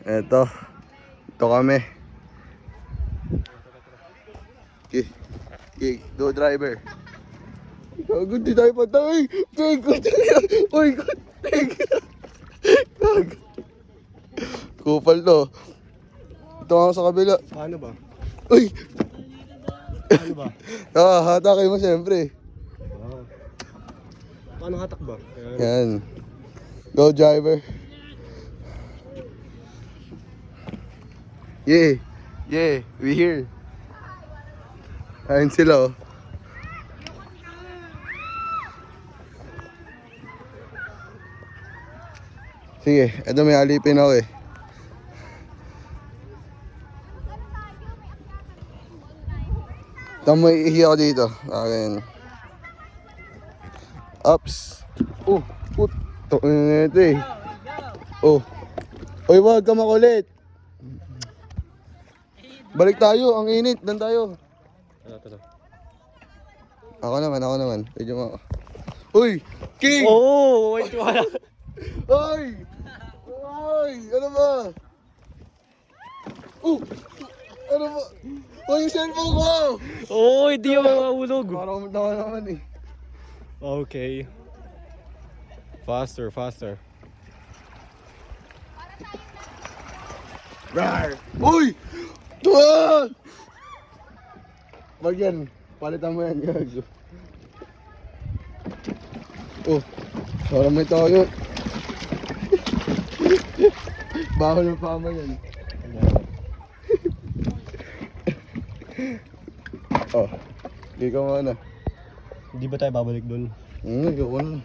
Eto. Ito kami. Okay. Okay. Go driver. Gago, di tayo patay. Gago, uy, gago. Kupal to. Ito ako sa kabila. Paano ba? Uy! Paano ba? Hatakay mo siyempre. Paano hatak ba? Yan. Go driver. Yeah. Yeah. We here. Ayun sila oh. Sige, eto may alipin ako eh. Tama, ihi ako dito. Akin. Ups. Oh, put. Ito eh. Oh. Uy, wag ka makulit. Balik tayo, ang init. Dan tayo. Ano? Ako naman. Medyo mo. Uy! King! Oo! Wait ko wala. Uy! Uy! Ano ba? Ano ba? Uy, yung cellphone ko! Oo! Hindi yung makahulog. Parang umutawa naman eh. Okay. Faster. Rar! Uy! Tuwa! Wag yan. Palitan mo yan. Gago. Oh. Parang may tayo. Bawal ang pama yan. Oh. Hindi ka muna. Hindi ba tayo babalik doon? Gawa na.